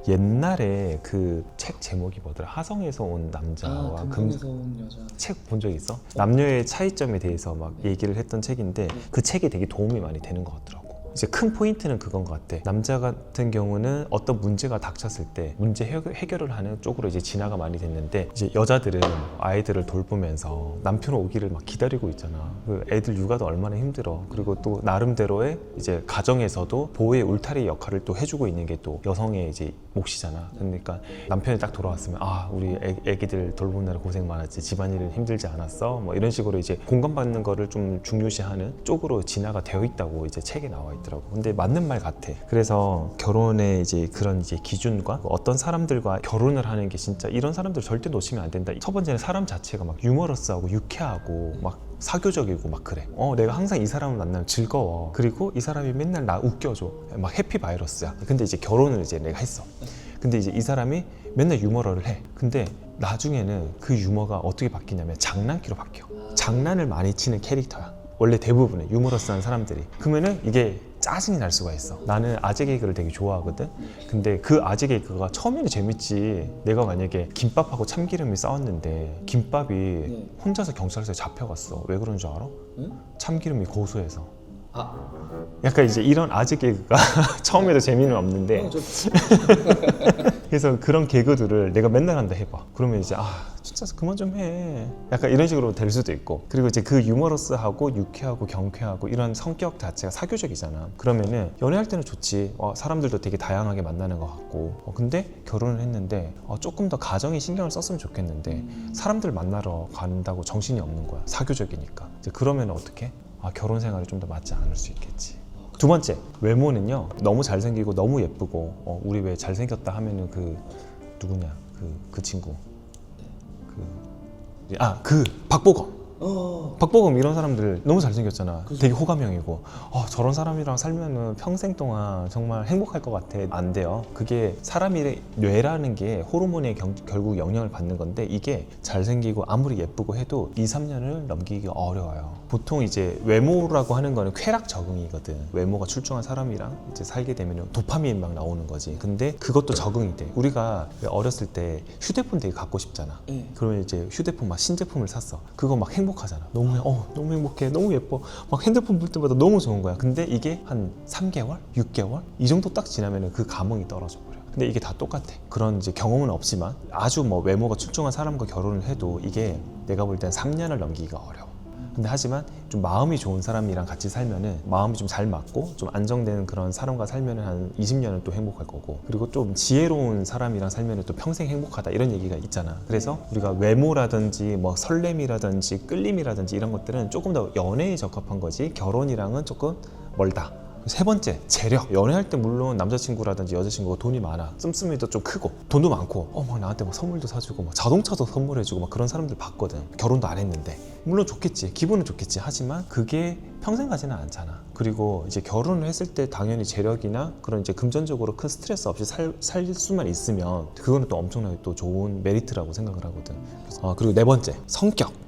옛날에 그 책 제목이 뭐더라? 하성에서 온 남자와 금성에서 온 여자. 책 본 적 있어? 남녀의 차이점에 대해서 막 얘기를 했던 책인데 그 책이 되게 도움이 많이 되는 것 같더라고. 이제 큰 포인트는 그건 것 같아. 남자 같은 경우는 어떤 문제가 닥쳤을 때 문제 해결을 하는 쪽으로 이제 진화가 많이 됐는데, 이제 여자들은 아이들을 돌보면서 남편 오기를 막 기다리고 있잖아. 그 애들 육아도 얼마나 힘들어. 그리고 또 나름대로의 이제 가정에서도 보호의 울타리 역할을 또 해주고 있는 게 또 여성의 이제 몫이잖아. 그러니까 남편이 딱 돌아왔으면 아, 우리 애기들 돌보느라 고생 많았지, 집안일 힘들지 않았어, 뭐 이런 식으로 이제 공감받는 거를 좀 중요시하는 쪽으로 진화가 되어 있다고 이제 책에 나와 있더라고. 근데 맞는 말 같아. 그래서 결혼의 이제 그런 이제 기준과 어떤 사람들과 결혼을 하는 게 진짜 이런 사람들 절대 놓치면 안 된다. 첫 번째는 사람 자체가 막 유머러스하고 유쾌하고 막 사교적이고 막 그래. 내가 항상 이 사람을 만나면 즐거워. 그리고 이 사람이 맨날 나 웃겨줘. 막 해피 바이러스야. 근데 이제 결혼을 이제 내가 했어. 근데 이제 이 사람이 맨날 유머러를 해. 근데 나중에는 그 유머가 어떻게 바뀌냐면 장난기로 바뀌어. 장난을 많이 치는 캐릭터야. 원래 대부분의 유머러스한 사람들이. 그러면은 이게 짜증이 날 수가 있어. 나는 아재 개그를 되게 좋아하거든. 근데 그 아재 개그가 처음에는 재밌지. 내가 만약에 김밥하고 참기름이 싸웠는데 김밥이 혼자서 경찰서에 잡혀갔어. 왜 그런 줄 알아? 참기름이 고소해서. 약간 이제 이런 아재 개그가 처음에도 재미는 없는데 그래서 그런 개그들을 내가 맨날 한다 해봐. 그러면 이제 진짜 그만 좀 해. 약간 이런 식으로 될 수도 있고. 그리고 이제 그 유머러스하고 유쾌하고 경쾌하고 이런 성격 자체가 사교적이잖아. 그러면은 연애할 때는 좋지. 사람들도 되게 다양하게 만나는 것 같고. 근데 결혼을 했는데 조금 더 가정에 신경을 썼으면 좋겠는데 사람들 만나러 간다고 정신이 없는 거야. 사교적이니까. 이제 그러면 어떻게? 결혼 생활이 좀 더 맞지 않을 수 있겠지. 두 번째, 외모는요. 너무 잘생기고 너무 예쁘고 우리 왜 잘생겼다 하면은 그 누구냐? 그 친구. 박보검. 박보검 이런 사람들 너무 잘생겼잖아. 되게 호감형이고 저런 사람이랑 살면은 평생 동안 정말 행복할 것 같아. 안 돼요. 그게 사람의 뇌라는 게 호르몬에 결국 영향을 받는 건데, 이게 잘생기고 아무리 예쁘고 해도 2-3년을 넘기기가 어려워요. 보통 이제 외모라고 하는 거는 쾌락 적응이거든. 외모가 출중한 사람이랑 이제 살게 되면 도파민 막 나오는 거지. 근데 그것도 적응이 돼. 우리가 어렸을 때 휴대폰 되게 갖고 싶잖아. 그러면 이제 휴대폰 막 신제품을 샀어. 그거 막 행복하잖아. 너무 행복해, 너무 예뻐, 막 핸드폰 볼 때마다 너무 좋은 거야. 근데 이게 한 3개월, 6개월 이 정도 딱 지나면 그 감흥이 떨어져 버려. 근데 이게 다 똑같아. 그런 이제 경험은 없지만 아주 외모가 출중한 사람과 결혼을 해도 이게 내가 볼 땐 3년을 넘기기가 어려워. 근데 하지만 좀 마음이 좋은 사람이랑 같이 살면은 마음이 좀 잘 맞고 좀 안정되는 그런 사람과 살면은 한 20년은 또 행복할 거고, 그리고 좀 지혜로운 사람이랑 살면은 또 평생 행복하다 이런 얘기가 있잖아. 그래서 우리가 외모라든지 뭐 설렘이라든지 끌림이라든지 이런 것들은 조금 더 연애에 적합한 거지 결혼이랑은 조금 멀다. 세 번째, 재력. 연애할 때 물론 남자친구라든지 여자친구가 돈이 많아, 씀씀이도 좀 크고 돈도 많고 막 나한테 막 선물도 사주고 막 자동차도 선물해주고 막 그런 사람들 봤거든. 결혼도 안 했는데. 물론 좋겠지, 기분은 좋겠지. 하지만 그게 평생 가지는 않잖아. 그리고 이제 결혼을 했을 때 당연히 재력이나 그런 이제 금전적으로 큰 스트레스 없이 살 수만 있으면 그거는 또 엄청나게 또 좋은 메리트라고 생각을 하거든. 그리고 네 번째,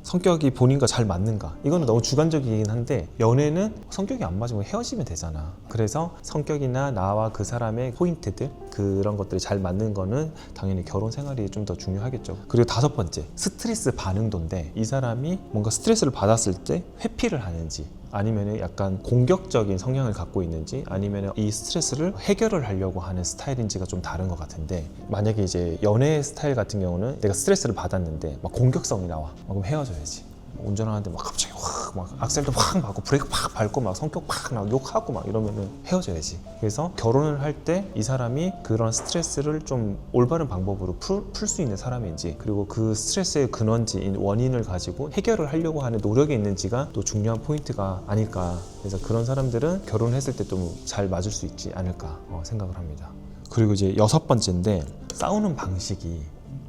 성격이 본인과 잘 맞는가. 이거는 너무 주관적이긴 한데 연애는 성격이 안 맞으면 헤어지면 되잖아. 그래서 성격이나 나와 그 사람의 포인트들, 그런 것들이 잘 맞는 거는 당연히 결혼 생활이 좀 더 중요하겠죠. 그리고 다섯 번째, 스트레스 반응도인데 이 사람이 뭔가 스트레스를 받았을 때 회피를 하는지, 아니면 약간 공격적인 성향을 갖고 있는지, 아니면 이 스트레스를 해결을 하려고 하는 스타일인지가 좀 다른 것 같은데, 만약에 이제 연애 스타일 같은 경우는 내가 스트레스를 받았는데 막 공격성이 나와. 그럼 헤어져야지. 운전하는데 막 갑자기 막 악셀도 확 밟고 브레이크 팍 밟고 막 성격 팍 막 욕하고 막 이러면은 헤어져야지. 그래서 결혼을 할 때 이 사람이 그런 스트레스를 좀 올바른 방법으로 풀 수 있는 사람인지, 그리고 그 스트레스의 근원지, 원인을 가지고 해결을 하려고 하는 노력이 있는지가 또 중요한 포인트가 아닐까. 그래서 그런 사람들은 결혼했을 때 좀 잘 맞을 수 있지 않을까 생각을 합니다. 그리고 이제 여섯 번째인데, 싸우는 방식이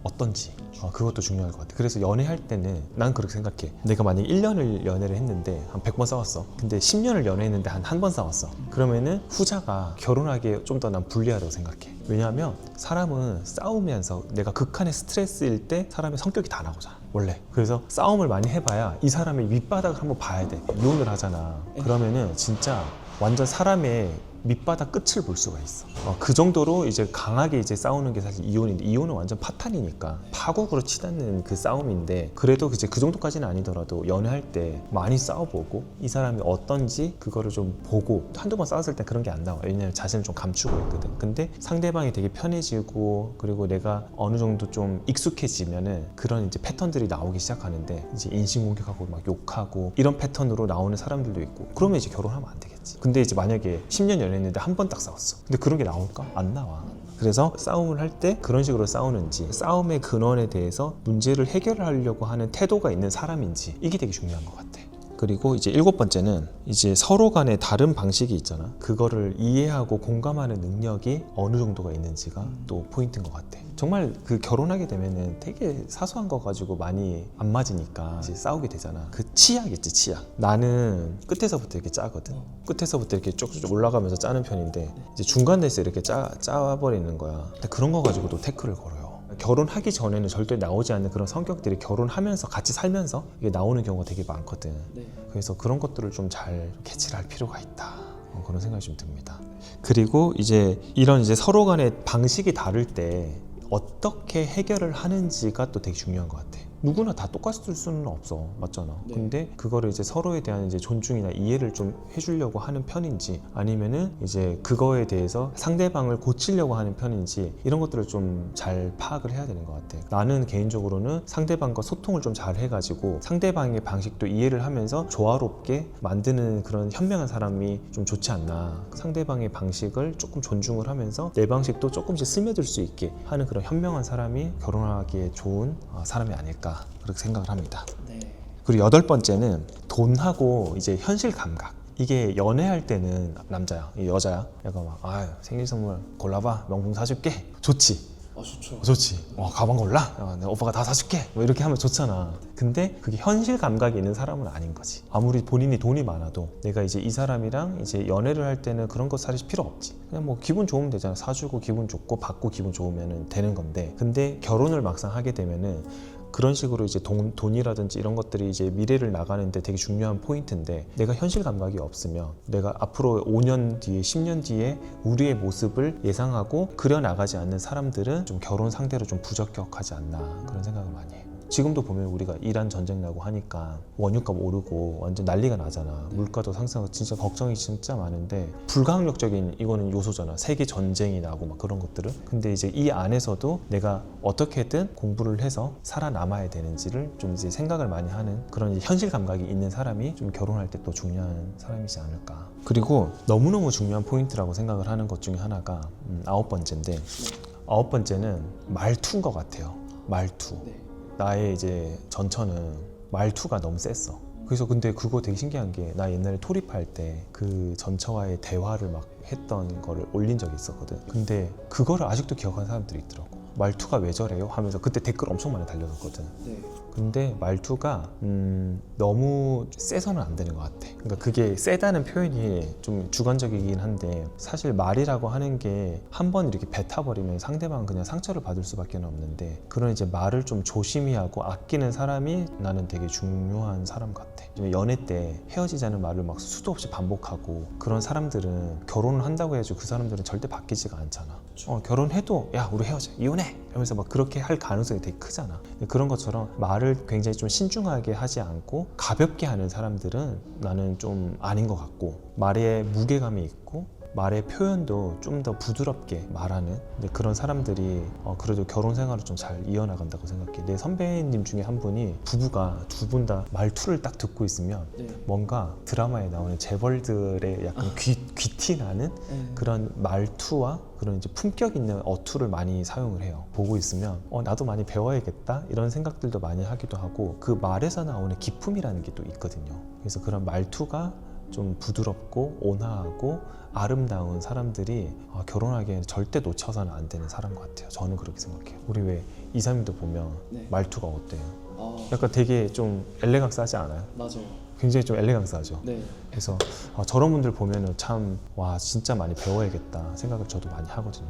어떤지. 그것도 중요할 것 같아. 그래서 연애할 때는 난 그렇게 생각해. 내가 만약에 1년을 연애를 했는데 한 100번 싸웠어. 근데 10년을 연애했는데 한 번 싸웠어. 그러면은 후자가 결혼하기에 좀 더 난 불리하다고 생각해. 왜냐하면 사람은 싸우면서 내가 극한의 스트레스일 때 사람의 성격이 다 나오잖아, 원래. 그래서 싸움을 많이 해봐야 이 사람의 윗바닥을 한번 봐야 돼. 이혼을 하잖아. 그러면은 진짜 완전 사람의 밑바닥 끝을 볼 수가 있어. 그 정도로 이제 강하게 이제 싸우는 게 사실 이혼인데, 이혼은 완전 파탄이니까 파국으로 치닫는 그 싸움인데, 그래도 이제 그 정도까지는 아니더라도 연애할 때 많이 싸워보고 이 사람이 어떤지 그거를 좀 보고, 한두 번 싸웠을 때 그런 게 안 나와. 왜냐면 자신을 좀 감추고 있거든. 근데 상대방이 되게 편해지고 그리고 내가 어느 정도 좀 익숙해지면은 그런 이제 패턴들이 나오기 시작하는데, 이제 인신공격하고 막 욕하고 이런 패턴으로 나오는 사람들도 있고, 그러면 이제 결혼하면 안 되겠지. 근데 이제 만약에 10년 연애했는데 한 번 딱 싸웠어. 근데 그런 게 나올까? 안 나와. 그래서 싸움을 할 때 그런 식으로 싸우는지, 싸움의 근원에 대해서 문제를 해결하려고 하는 태도가 있는 사람인지, 이게 되게 중요한 것 같아. 그리고 이제 7번째는 이제 서로 간에 다른 방식이 있잖아. 그거를 이해하고 공감하는 능력이 어느 정도가 있는지가 또 포인트인 것 같아. 정말 그 결혼하게 되면은 되게 사소한 거 가지고 많이 안 맞으니까 이제 싸우게 되잖아. 그 치약이지, 치약. 나는 끝에서부터 이렇게 짜거든. 끝에서부터 이렇게 쭉쭉 올라가면서 짜는 편인데, 이제 중간에서 이렇게 짜버리는 거야. 근데 그런 거 가지고 또 태클을 걸어요. 결혼하기 전에는 절대 나오지 않는 그런 성격들이 결혼하면서 같이 살면서 이게 나오는 경우가 되게 많거든. 그래서 그런 것들을 좀 잘 캐치를 할 필요가 있다. 그런 생각이 좀 듭니다. 그리고 이제 이런 이제 서로 간의 방식이 다를 때 어떻게 해결을 하는지가 또 되게 중요한 것 같아. 누구나 다 똑같을 수는 없어, 맞잖아. 근데 그거를 이제 서로에 대한 이제 존중이나 이해를 좀 해주려고 하는 편인지, 아니면은 이제 그거에 대해서 상대방을 고치려고 하는 편인지, 이런 것들을 좀 잘 파악을 해야 되는 것 같아. 나는 개인적으로는 상대방과 소통을 좀 잘 해가지고 상대방의 방식도 이해를 하면서 조화롭게 만드는 그런 현명한 사람이 좀 좋지 않나. 상대방의 방식을 조금 존중을 하면서 내 방식도 조금씩 스며들 수 있게 하는 그런 현명한 사람이 결혼하기에 좋은 사람이 아닐까, 그렇게 생각을 합니다. 그리고 8번째는 돈하고 이제 현실 감각. 이게 연애할 때는 남자야, 여자야, 약간 막 생일 선물 골라봐, 명품 사줄게, 좋지. 좋지. 가방 골라, 오빠가 다 사줄게, 뭐 이렇게 하면 좋잖아. 근데 그게 현실 감각이 있는 사람은 아닌 거지. 아무리 본인이 돈이 많아도 내가 이제 이 사람이랑 이제 연애를 할 때는 그런 거 사실 필요 없지. 그냥 뭐 기분 좋으면 되잖아. 사주고 기분 좋고 받고 기분 좋으면 되는 건데, 근데 결혼을 막상 하게 되면은 그런 식으로 이제 돈이라든지 이런 것들이 이제 미래를 나가는데 되게 중요한 포인트인데, 내가 현실 감각이 없으면 내가 앞으로 5년 뒤에 10년 뒤에 우리의 모습을 예상하고 그려나가지 않는 사람들은 좀 결혼 상대로 좀 부적격하지 않나, 그런 생각을 많이 해. 지금도 보면 우리가 이란 전쟁 나고 하니까 원유값 오르고 완전 난리가 나잖아. 물가도 상승하고 진짜 걱정이 진짜 많은데, 불가항력적인 이거는 요소잖아. 세계 전쟁이 나고 막 그런 것들은. 근데 이제 이 안에서도 내가 어떻게든 공부를 해서 살아남아야 되는지를 좀 이제 생각을 많이 하는 그런 이제 현실 감각이 있는 사람이 좀 결혼할 때 또 중요한 사람이지 않을까. 그리고 너무너무 중요한 포인트라고 생각을 하는 것 중에 하나가 9번째인데, 9번째는 말투인 것 같아요. 말투. 나의 이제 전처는 말투가 너무 셌어. 그래서 근데 그거 되게 신기한 게, 나 옛날에 토립할 때 그 전처와의 대화를 막 했던 거를 올린 적이 있었거든. 근데 그거를 아직도 기억하는 사람들이 있더라고. 말투가 왜 저래요? 하면서 그때 댓글 엄청 많이 달려줬거든. 근데 말투가 너무 세서는 안 되는 것 같아. 그러니까 그게 세다는 표현이 좀 주관적이긴 한데, 사실 말이라고 하는 게 한 번 이렇게 뱉어버리면 상대방은 그냥 상처를 받을 수밖에 없는데, 그런 이제 말을 좀 조심히 하고 아끼는 사람이 나는 되게 중요한 사람 같아. 연애 때 헤어지자는 말을 막 수도 없이 반복하고, 그런 사람들은 결혼을 한다고 해야지 그 사람들은 절대 바뀌지가 않잖아. 결혼해도 야 우리 헤어져, 이혼해 이러면서 막 그렇게 할 가능성이 되게 크잖아. 그런 것처럼 말을 굉장히 좀 신중하게 하지 않고 가볍게 하는 사람들은 나는 좀 아닌 것 같고, 말에 무게감이 있고 말의 표현도 좀 더 부드럽게 말하는 그런 사람들이 그래도 결혼 생활을 좀 잘 이어나간다고 생각해. 내 선배님 중에 한 분이, 부부가 두 분 다 말투를 딱 듣고 있으면 뭔가 드라마에 나오는 재벌들의 약간 귀티 나는 그런 말투와 그런 이제 품격 있는 어투를 많이 사용을 해요. 보고 있으면 나도 많이 배워야겠다 이런 생각들도 많이 하기도 하고, 그 말에서 나오는 기품이라는 게 또 있거든요. 그래서 그런 말투가 좀 부드럽고 온화하고 아름다운 사람들이 결혼하기에는 절대 놓쳐서는 안 되는 사람 같아요. 저는 그렇게 생각해요. 우리 왜 이사님도 보면 말투가 어때요? 약간 되게 좀 엘레강스하지 않아요? 맞아요. 굉장히 좀 엘레강스하죠. 그래서 저런 분들 보면은 참 와 진짜 많이 배워야겠다 생각을 저도 많이 하거든요.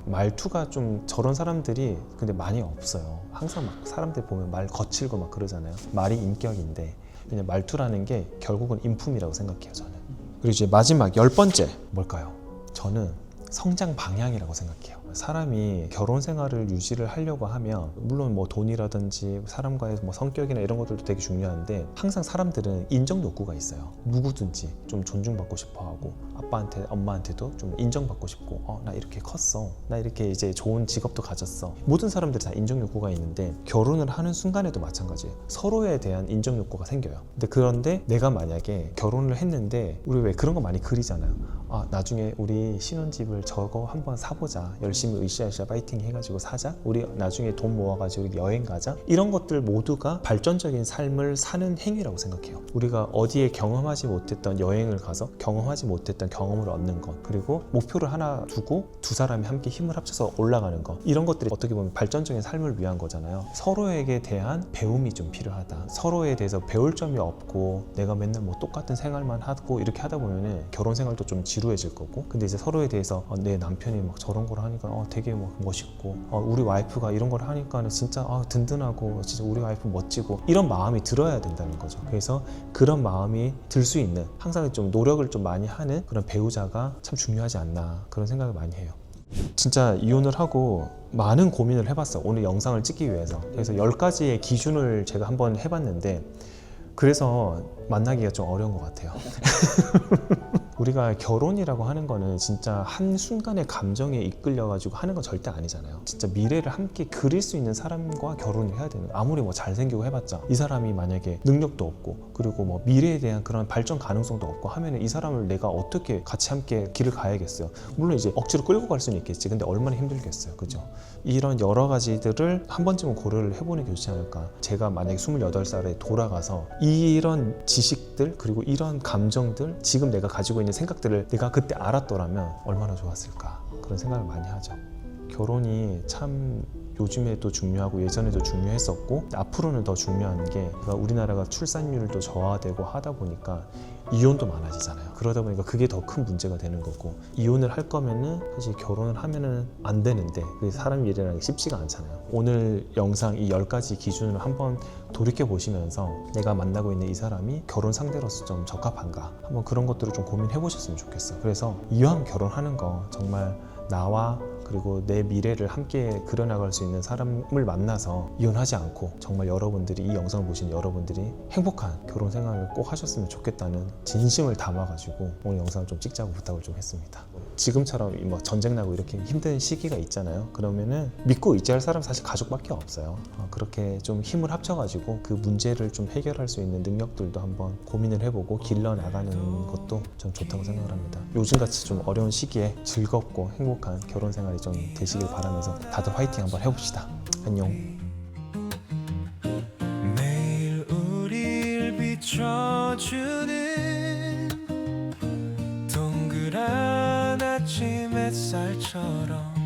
말투가 좀 저런 사람들이 근데 많이 없어요. 항상 막 사람들 보면 말 거칠고 막 그러잖아요. 말이 인격인데 그냥 말투라는 게 결국은 인품이라고 생각해요, 저는. 그리고 이제 마지막 10번째 뭘까요? 저는 성장 방향이라고 생각해요. 사람이 결혼 생활을 유지를 하려고 하면 물론 뭐 돈이라든지 사람과의 뭐 성격이나 이런 것들도 되게 중요한데 항상 사람들은 인정 욕구가 있어요. 누구든지 좀 존중받고 싶어 하고 아빠한테 엄마한테도 좀 인정받고 싶고 나 이렇게 컸어, 나 이렇게 이제 좋은 직업도 가졌어. 모든 사람들이 다 인정 욕구가 있는데 결혼을 하는 순간에도 마찬가지예요. 서로에 대한 인정 욕구가 생겨요. 그런데 내가 만약에 결혼을 했는데 우리 왜 그런 거 많이 그리잖아요. 나중에 우리 신혼집을 저거 한번 사보자, 열심히 으쌰으쌰 파이팅 해가지고 사자, 우리 나중에 돈 모아가지고 여행 가자. 이런 것들 모두가 발전적인 삶을 사는 행위라고 생각해요. 우리가 어디에 경험하지 못했던 여행을 가서 경험하지 못했던 경험을 얻는 것, 그리고 목표를 하나 두고 두 사람이 함께 힘을 합쳐서 올라가는 것, 이런 것들이 어떻게 보면 발전적인 삶을 위한 거잖아요. 서로에게 대한 배움이 좀 필요하다. 서로에 대해서 배울 점이 없고 내가 맨날 뭐 똑같은 생활만 하고 이렇게 하다 보면은 결혼 생활도 좀 지루해질 거고, 근데 이제 서로에 대해서 내 남편이 막 저런 걸 하니까 되게 막 멋있고, 우리 와이프가 이런 걸 하니까 진짜 든든하고, 진짜 우리 와이프 멋지고, 이런 마음이 들어야 된다는 거죠. 그래서 그런 마음이 들 수 있는, 항상 좀 노력을 좀 많이 하는 그런 배우자가 참 중요하지 않나, 그런 생각을 많이 해요. 진짜 이혼을 하고 많은 고민을 해봤어요. 오늘 영상을 찍기 위해서. 그래서 10가지의 기준을 제가 한번 해봤는데, 그래서 만나기가 좀 어려운 것 같아요. 우리가 결혼이라고 하는 거는 진짜 한순간의 감정에 이끌려가지고 하는 건 절대 아니잖아요. 진짜 미래를 함께 그릴 수 있는 사람과 결혼을 해야 되는, 아무리 뭐 잘생기고 해봤자 이 사람이 만약에 능력도 없고, 그리고 뭐 미래에 대한 그런 발전 가능성도 없고 하면은 이 사람을 내가 어떻게 같이 함께 길을 가야겠어요. 물론 이제 억지로 끌고 갈 수는 있겠지. 근데 얼마나 힘들겠어요. 그죠? 이런 여러 가지들을 한 번쯤은 고려를 해보는 게 좋지 않을까. 제가 만약에 28살에 돌아가서 이런 지식들, 그리고 이런 감정들, 지금 내가 가지고 있는 생각들을 내가 그때 알았더라면 얼마나 좋았을까, 그런 생각을 많이 하죠. 결혼이 참 요즘에도 중요하고 예전에도 중요했었고 앞으로는 더 중요한 게, 우리나라가 출산율도 저하되고 하다 보니까 이혼도 많아지잖아요. 그러다 보니까 그게 더 큰 문제가 되는 거고, 이혼을 할 거면은 사실 결혼을 하면은 안 되는데 그게 사람 일이라는 게 쉽지가 않잖아요. 오늘 영상 이 10가지 기준을 한번 돌이켜 보시면서 내가 만나고 있는 이 사람이 결혼 상대로서 좀 적합한가, 한번 그런 것들을 좀 고민해 보셨으면 좋겠어요. 그래서 이왕 결혼하는 거 정말 나와 그리고 내 미래를 함께 그려나갈 수 있는 사람을 만나서 이혼하지 않고, 정말 여러분들이, 이 영상을 보신 여러분들이 행복한 결혼 생활을 꼭 하셨으면 좋겠다는 진심을 담아가지고 오늘 영상을 좀 찍자고 부탁을 좀 했습니다. 지금처럼 뭐 전쟁 나고 이렇게 힘든 시기가 있잖아요. 그러면은 믿고 의지할 사람 사실 가족밖에 없어요. 그렇게 좀 힘을 합쳐가지고 그 문제를 좀 해결할 수 있는 능력들도 한번 고민을 해보고 길러나가는 것도 전 좋다고 생각을 합니다. 요즘같이 좀 어려운 시기에 즐겁고 행복한 결혼 생활이 좀 되시길 바라면서 다들 화이팅 한번 해봅시다. 안녕. 매일 우릴 비춰주는 동그란 아침 햇살처럼